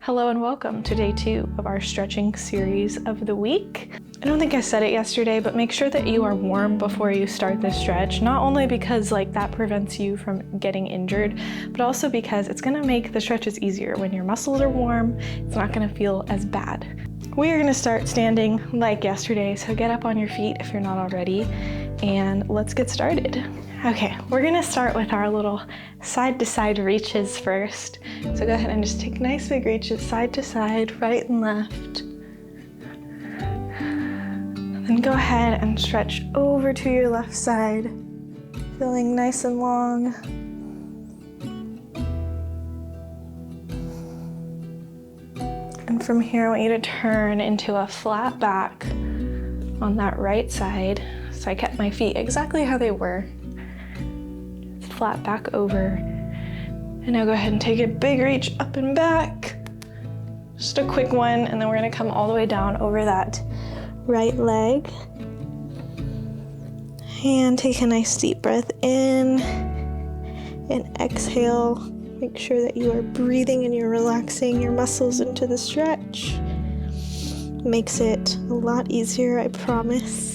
Hello and welcome to day 2 of our stretching series of the week. I don't think I said it yesterday, but make sure that you are warm before you start this stretch, not only because that prevents you from getting injured, but also because it's gonna make the stretches easier. When your muscles are warm, it's not gonna feel as bad. We are gonna start standing like yesterday, so get up on your feet if you're not already, and let's get started. Okay, we're gonna start with our little side-to-side reaches first. So go ahead and just take nice big reaches side to side, right and left. Then go ahead and stretch over to your left side, feeling nice and long. And from here, I want you to turn into a flat back on that right side. So I kept my feet exactly how they were. Flat back over. And now go ahead and take a big reach up and back. Just a quick one, and then we're gonna come all the way down over that right leg. And take a nice deep breath in and exhale. Make sure that you are breathing and you're relaxing your muscles into the stretch. Makes it a lot easier, I promise.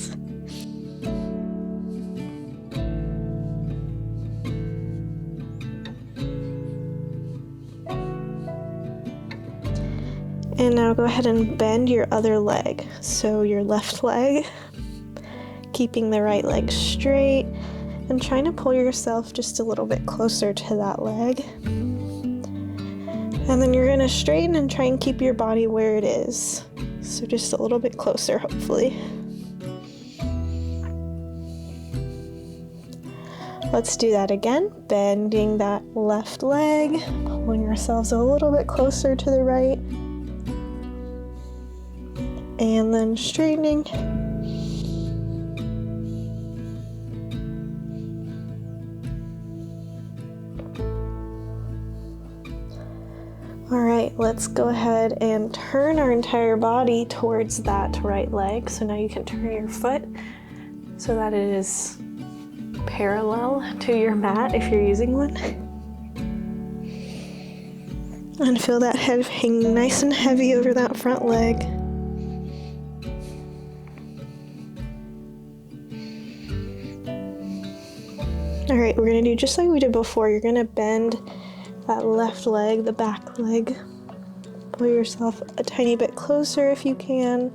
And now go ahead and bend your other leg. So your left leg, keeping the right leg straight and trying to pull yourself just a little bit closer to that leg. And then you're gonna straighten and try and keep your body where it is. So just a little bit closer, hopefully. Let's do that again. Bending that left leg, pulling yourselves a little bit closer to the right. And then straightening. All right, let's go ahead and turn our entire body towards that right leg. So now you can turn your foot so that it is parallel to your mat if you're using one. And feel that head hanging nice and heavy over that front leg. All right, we're gonna do just like we did before. You're gonna bend that left leg, the back leg. Pull yourself a tiny bit closer if you can.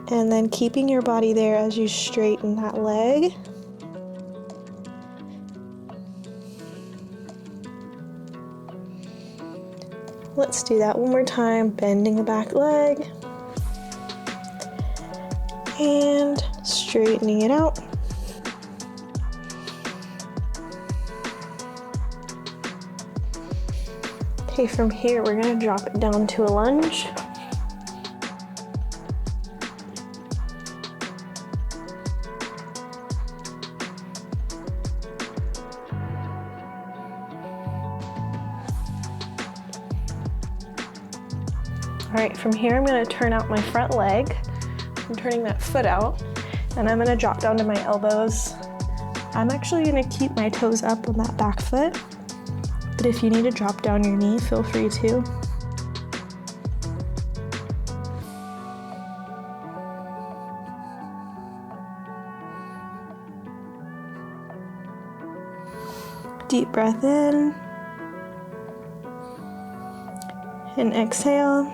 And then keeping your body there as you straighten that leg. Let's do that one more time, bending the back leg. And straightening it out. Okay, from here, we're gonna drop it down to a lunge. All right, from here, I'm gonna turn out my front leg. I'm turning that foot out, and I'm gonna drop down to my elbows. I'm actually gonna keep my toes up on that back foot. But if you need to drop down your knee, feel free to. Deep breath in. And exhale.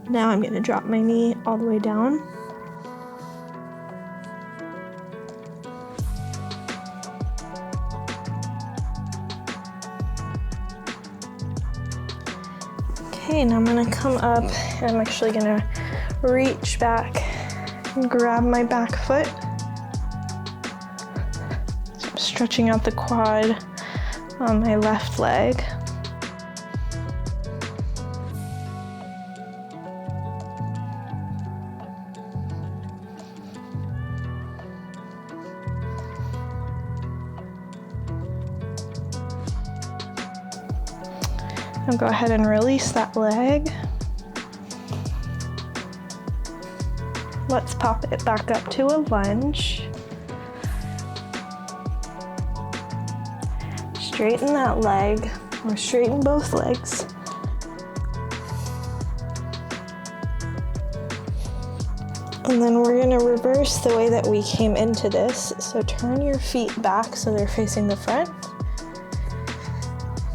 Now I'm going to drop my knee all the way down. Okay, now I'm gonna come up and I'm actually gonna reach back and grab my back foot. So I'm stretching out the quad on my left leg. Now go ahead and release that leg. Let's pop it back up to a lunge. Straighten that leg, We're straighten both legs. And then we're gonna reverse the way that we came into this. So turn your feet back so they're facing the front.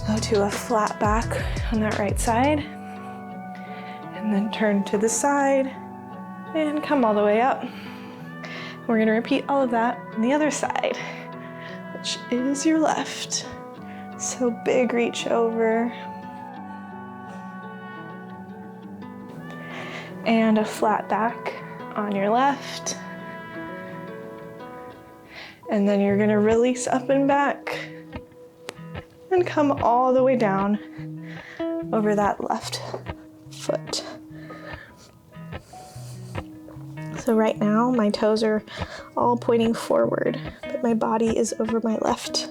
Go to a flat back on that right side. And then turn to the side and come all the way up. We're gonna repeat all of that on the other side, which is your left. So big reach over. And a flat back on your left. And then you're gonna release up and back and come all the way down over that left foot. So right now my toes are all pointing forward, but my body is over my left.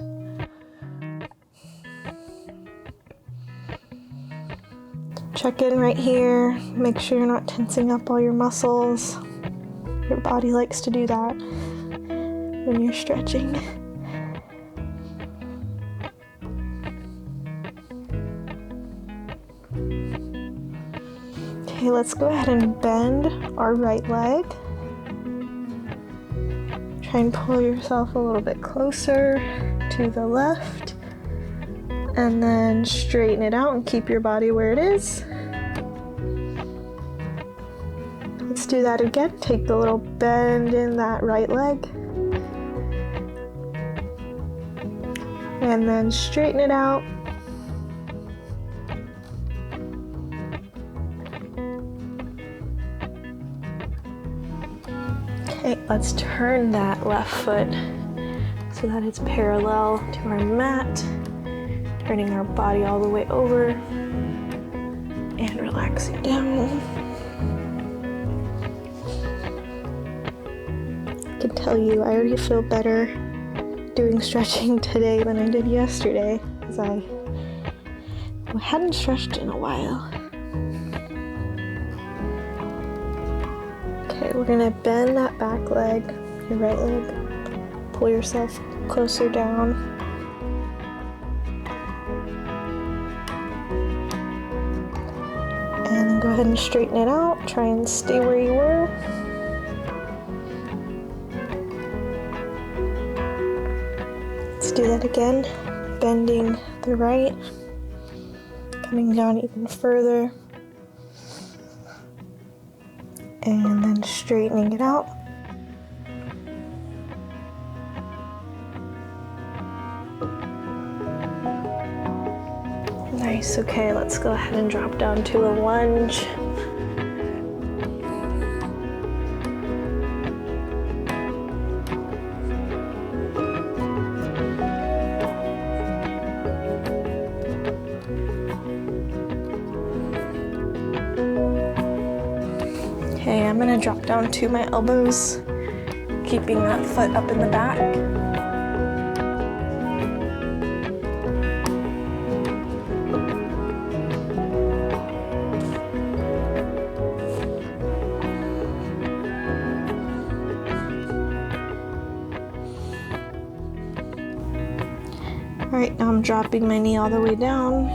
Check in right here, make sure you're not tensing up all your muscles. Your body likes to do that when you're stretching. Okay, let's go ahead and bend our right leg. Try and pull yourself a little bit closer to the left. And then straighten it out and keep your body where it is. Let's do that again. Take the little bend in that right leg. And then straighten it out. Okay, let's turn that left foot so that it's parallel to our mat. Turning our body all the way over and relaxing down. I can tell you, I already feel better doing stretching today than I did yesterday, because I hadn't stretched in a while. Okay, we're gonna bend that back leg, your right leg. Pull yourself closer down. And then go ahead and straighten it out. Try and stay where you were. Let's do that again. Bending the right. Coming down even further. And then straightening it out. Nice, okay, let's go ahead and drop down to a lunge. Okay, I'm gonna drop down to my elbows, keeping that foot up in the back. All right, now I'm dropping my knee all the way down.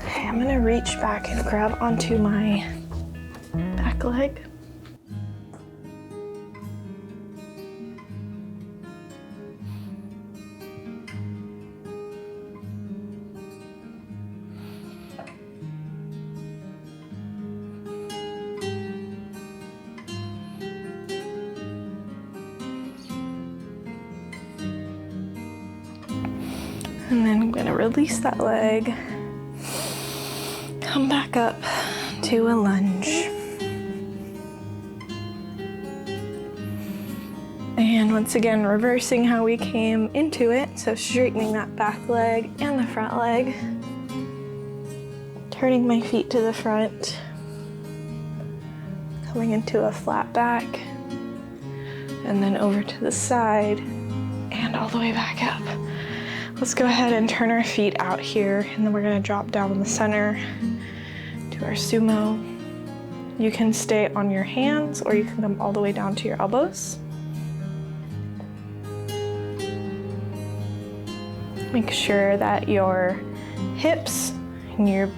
Okay, I'm gonna reach back and grab onto my back leg. And then I'm gonna release that leg, come back up to a lunge. And once again, reversing how we came into it. So straightening that back leg and the front leg. Turning my feet to the front. Coming into a flat back. And then over to the side and all the way back up. Let's go ahead and turn our feet out here, and then we're gonna drop down in the center to to our sumo. You can stay on your hands or you can come all the way down to your elbows. Make sure that your hips and your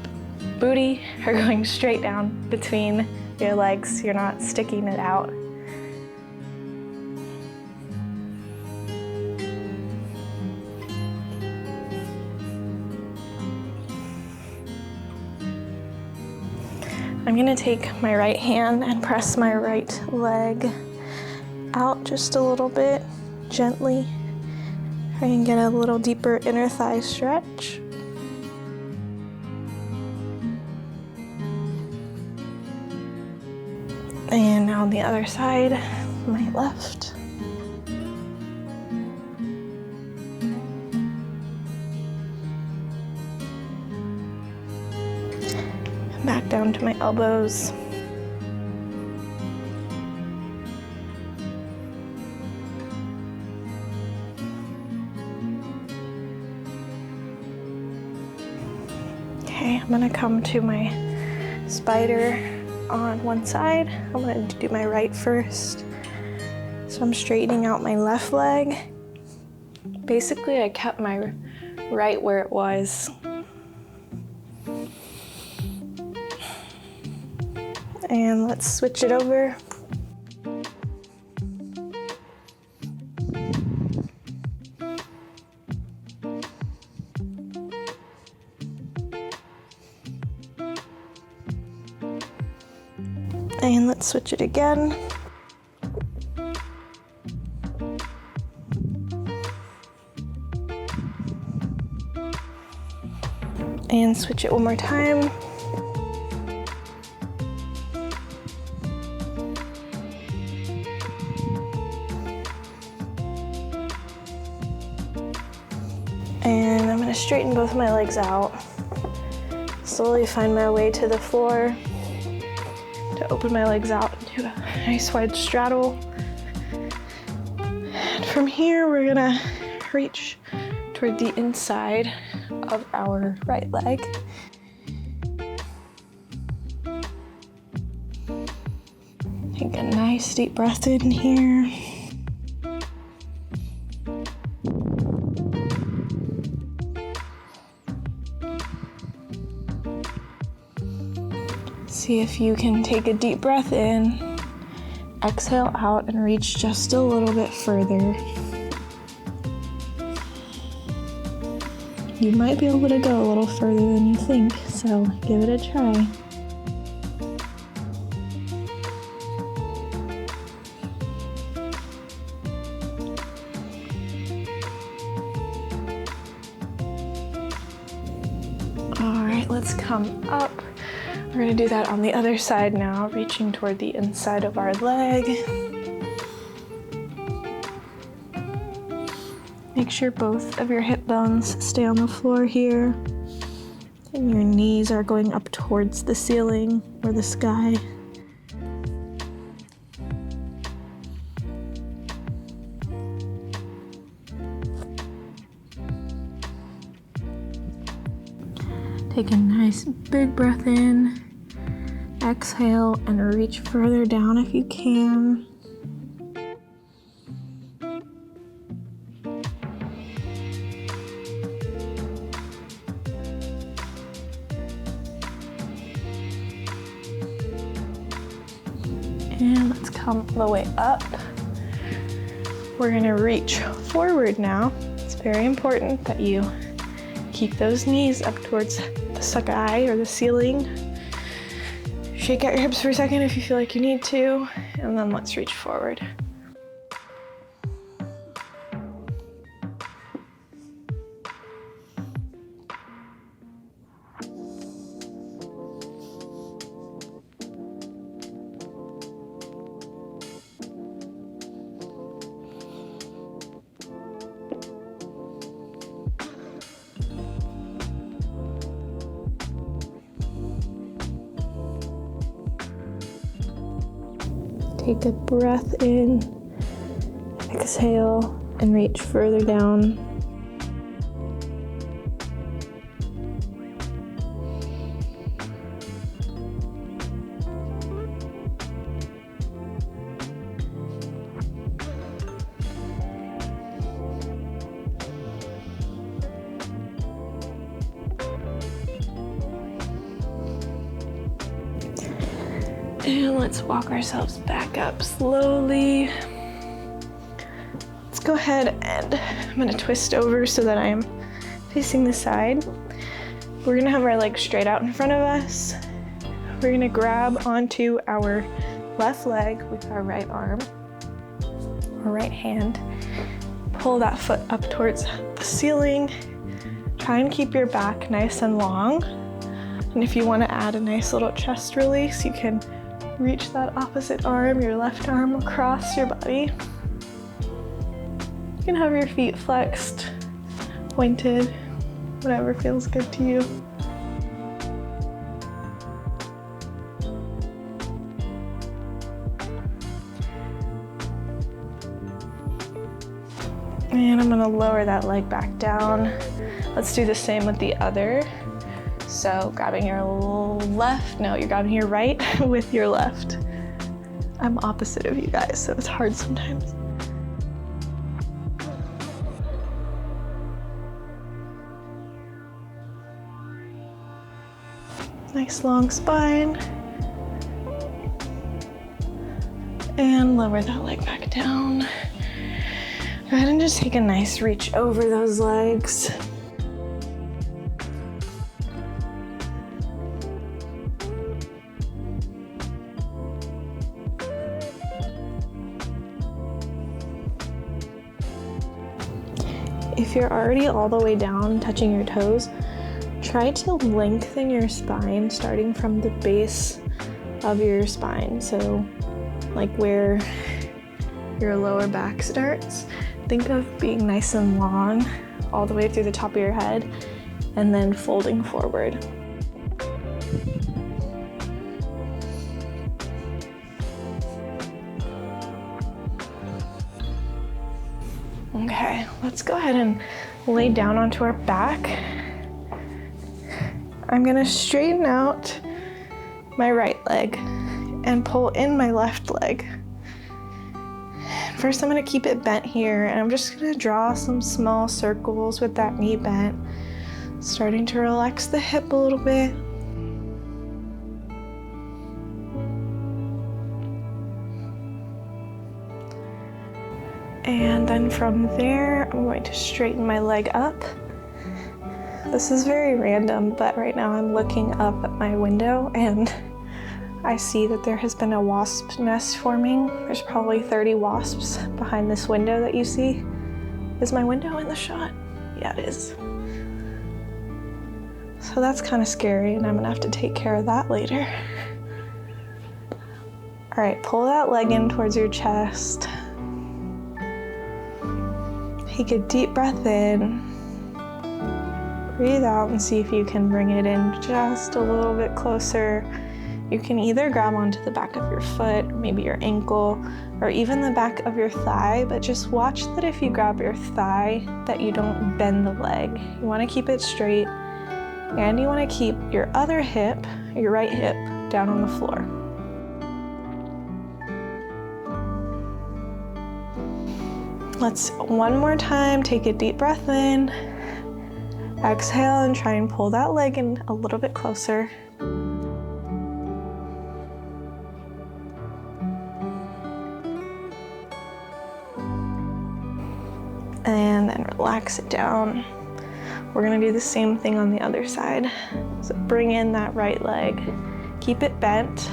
booty are going straight down between your legs. You're not sticking it out. I'm gonna take my right hand and press my right leg out just a little bit, gently. I can get a little deeper inner thigh stretch. And now on the other side, my left. Back down to my elbows. Okay, I'm gonna come to my spider on one side. I'm gonna do my right first. So I'm straightening out my left leg. Basically, I kept my right where it was. And let's switch it over. And let's switch it again. And switch it one more time. And I'm gonna straighten both my legs out. Slowly find my way to the floor to open my legs out into a nice wide straddle. And from here, we're gonna reach toward the inside of our right leg. Take a nice deep breath in here. See if you can take a deep breath in, exhale out, and reach just a little bit further. You might be able to go a little further than you think, so give it a try. All right, let's come up. We're gonna do that on the other side now, reaching toward the inside of our leg. Make sure both of your hip bones stay on the floor here, and your knees are going up towards the ceiling or the sky. Take a nice big breath in. Exhale and reach further down if you can. And let's come all the way up. We're gonna reach forward now. It's very important that you keep those knees up towards the sky or the ceiling. Shake out your hips for a second if you feel like you need to, and then let's reach forward. Take a breath in, exhale, and reach further down. And let's walk ourselves back up slowly. Let's go ahead and I'm gonna twist over so that I'm facing the side. We're gonna have our legs straight out in front of us. We're gonna grab onto our left leg with our right arm or right hand. Pull that foot up towards the ceiling. Try and keep your back nice and long. And if you want to add a nice little chest release, you can reach that opposite arm, your left arm, across your body. You can have your feet flexed, pointed, whatever feels good to you. And I'm gonna lower that leg back down. Let's do the same with the other. So grabbing your left, no, you're grabbing your right with your left. I'm opposite of you guys, so it's hard sometimes. Nice long spine. And lower that leg back down. Go ahead and just take a nice reach over those legs. If you're already all the way down, touching your toes, try to lengthen your spine starting from the base of your spine. So like where your lower back starts. Think of being nice and long all the way through the top of your head and then folding forward. Okay, let's go ahead and lay down onto our back. I'm gonna straighten out my right leg and pull in my left leg. First, I'm gonna keep it bent here, and I'm just gonna draw some small circles with that knee bent, starting to relax the hip a little bit. And then from there, I'm going to straighten my leg up. This is very random, but right now I'm looking up at my window and I see that there has been a wasp nest forming. There's probably 30 wasps behind this window that you see. Is my window in the shot? Yeah, it is. So that's kind of scary, and I'm gonna have to take care of that later. All right, pull that leg in towards your chest. Take a deep breath in. Breathe out and see if you can bring it in just a little bit closer. You can either grab onto the back of your foot, maybe your ankle, or even the back of your thigh, but just watch that if you grab your thigh, that you don't bend the leg. You wanna keep it straight, and you wanna keep your other hip, your right hip, down on the floor. Let's one more time, take a deep breath in, exhale and try and pull that leg in a little bit closer. And then relax it down. We're gonna do the same thing on the other side. So bring in that right leg, keep it bent,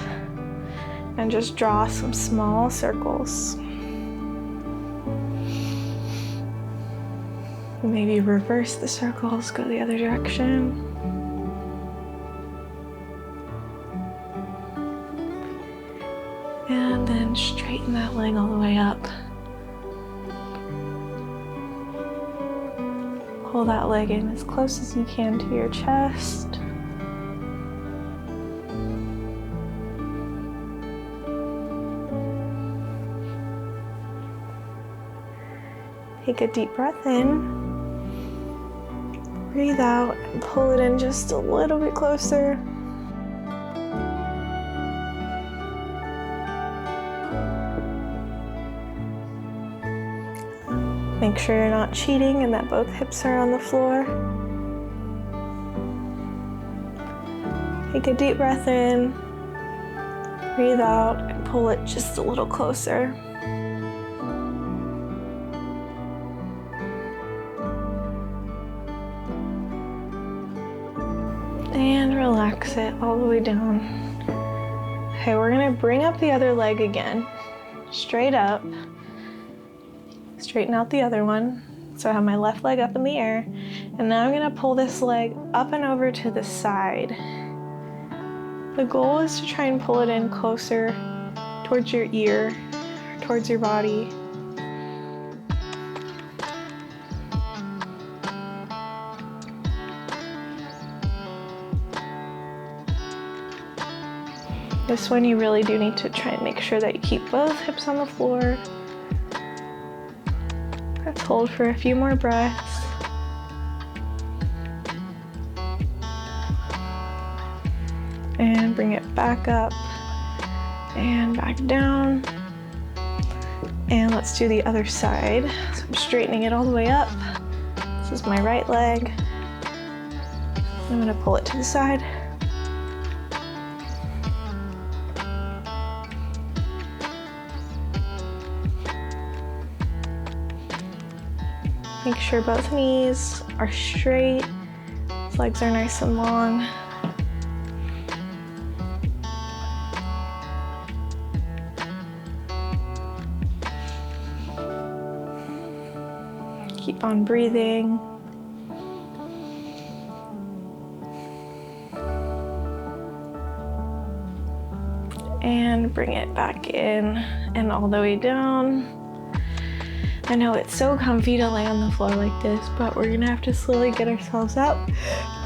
and just draw some small circles. Maybe reverse the circles, go the other direction. And then straighten that leg all the way up. Pull that leg in as close as you can to your chest. Take a deep breath in. Breathe out and pull it in just a little bit closer. Make sure you're not cheating and that both hips are on the floor. Take a deep breath in. Breathe out and pull it just a little closer. And relax it all the way down. Okay, we're gonna bring up the other leg again. Straight up. Straighten out the other one. So I have my left leg up in the air. And now I'm gonna pull this leg up and over to the side. The goal is to try and pull it in closer towards your ear, towards your body. This one you really do need to try and make sure that you keep both hips on the floor. Let's hold for a few more breaths. And bring it back up and back down. And let's do the other side. So I'm straightening it all the way up. This is my right leg. I'm gonna pull it to the side. Make sure both knees are straight. Legs are nice and long. Keep on breathing. And bring it back in and all the way down. I know it's so comfy to lay on the floor like this, but we're gonna have to slowly get ourselves up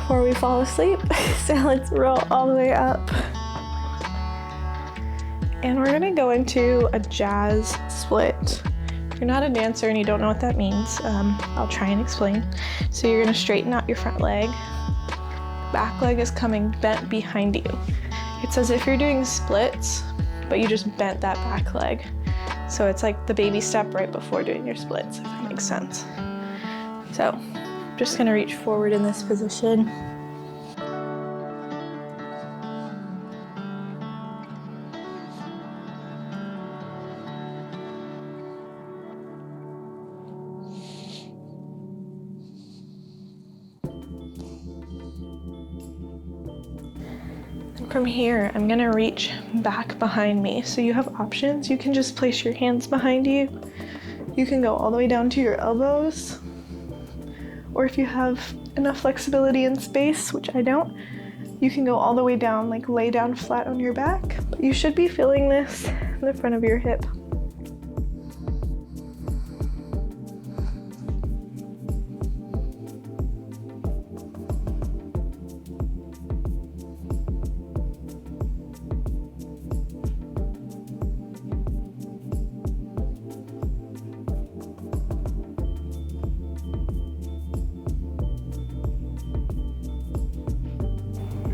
before we fall asleep. So let's roll all the way up. And we're gonna go into a jazz split. If you're not a dancer and you don't know what that means, I'll try and explain. So you're gonna straighten out your front leg. Back leg is coming bent behind you. It's as if you're doing splits, but you just bent that back leg. So it's like the baby step right before doing your splits, if that makes sense. So I'm just gonna reach forward in this position. From here, I'm gonna reach back behind me. So you have options. You can just place your hands behind you. You can go all the way down to your elbows. Or if you have enough flexibility and space, which I don't, you can go all the way down, like lay down flat on your back. But you should be feeling this in the front of your hip.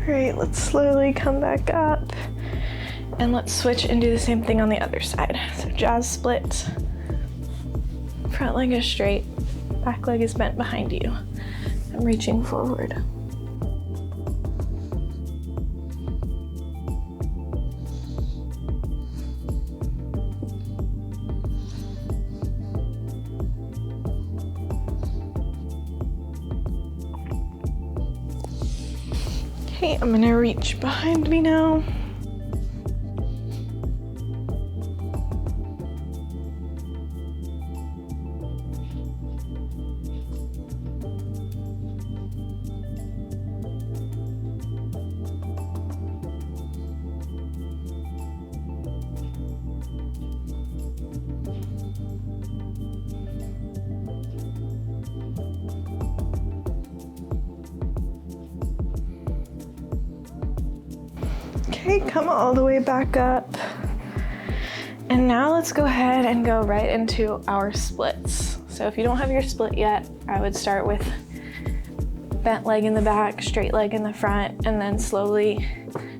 Great, let's slowly come back up and let's switch and do the same thing on the other side. So jazz split, front leg is straight, back leg is bent behind you. I'm reaching forward. Okay, I'm gonna reach behind me now. Okay, come all the way back up. And now let's go ahead and go right into our splits. So if you don't have your split yet, I would start with bent leg in the back, straight leg in the front, and then slowly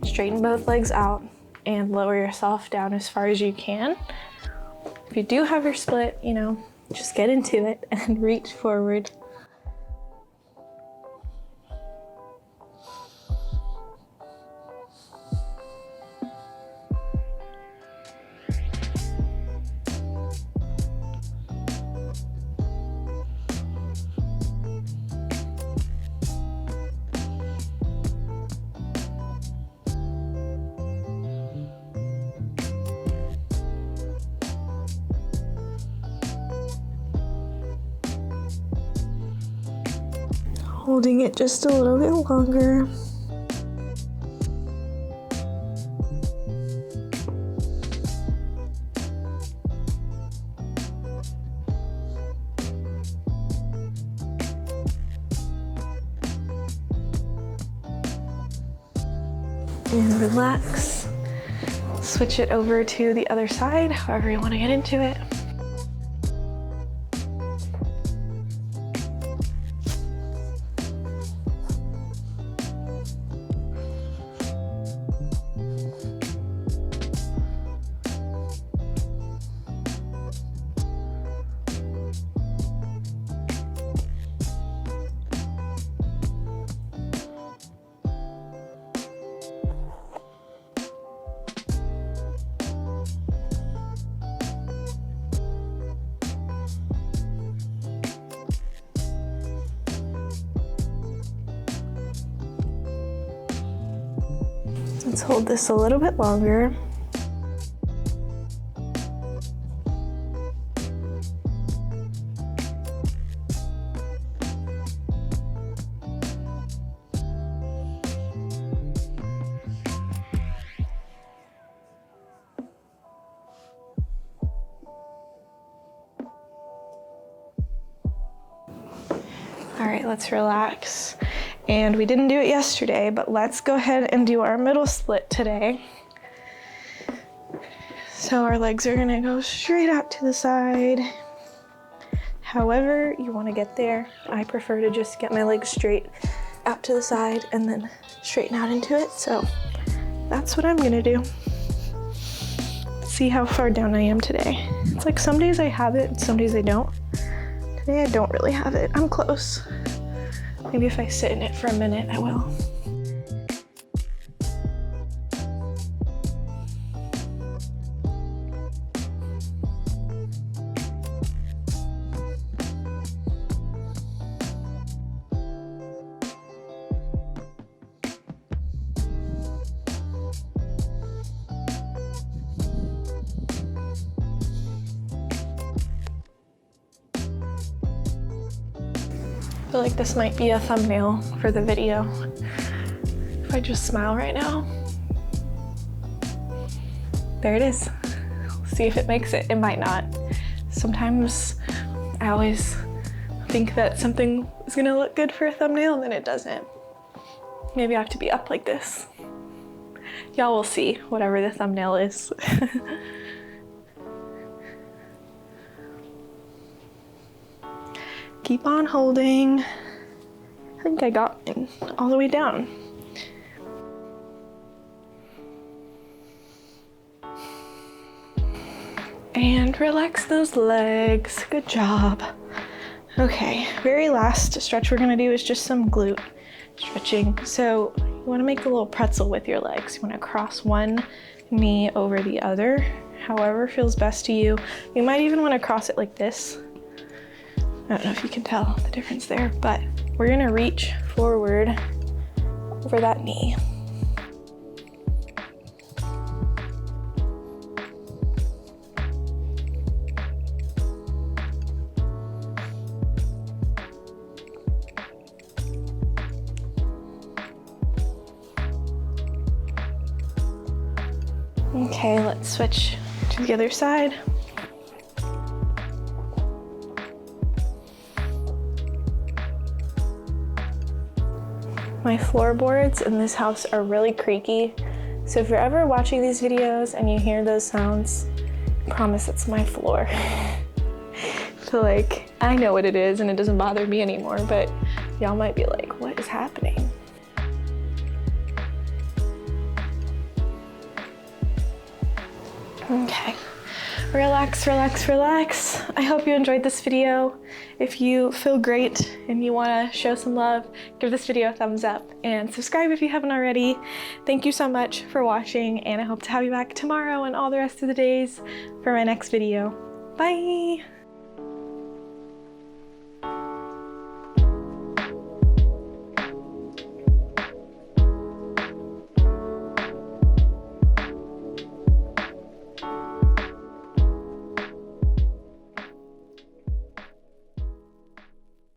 straighten both legs out and lower yourself down as far as you can. If you do have your split, just get into it and reach forward. Holding it just a little bit longer. And relax. Switch it over to the other side, however you want to get into it. Let's hold this a little bit longer. All right, let's relax. And we didn't do it yesterday, but let's go ahead and do our middle split today. So our legs are gonna go straight out to the side. However you wanna get there. I prefer to just get my legs straight out to the side and then straighten out into it. So that's what I'm gonna do. See how far down I am today. It's like some days I have it, some days I don't. Today I don't really have it. I'm close. Maybe if I sit in it for a minute, I will. I feel like this might be a thumbnail for the video. If I just smile right now. There it is. See if it makes it. It might not. Sometimes I always think that something is gonna look good for a thumbnail and then it doesn't. Maybe I have to be up like this. Y'all will see whatever the thumbnail is. Keep on holding. I think I got it all the way down. And relax those legs. Good job. Okay, very last stretch we're gonna do is just some glute stretching. So you wanna make a little pretzel with your legs. You wanna cross one knee over the other, however feels best to you. You might even wanna cross it like this. I don't know if you can tell the difference there, but we're gonna reach forward over that knee. Okay, let's switch to the other side. My floorboards in this house are really creaky, so if you're ever watching these videos and you hear those sounds, I promise it's my floor. So like, I know what it is and it doesn't bother me anymore, but y'all might be like, what is happening? Okay. Relax, relax, relax. I hope you enjoyed this video. If you feel great and you want to show some love, give this video a thumbs up and subscribe if you haven't already. Thank you so much for watching, and I hope to have you back tomorrow and all the rest of the days for my next video. Bye!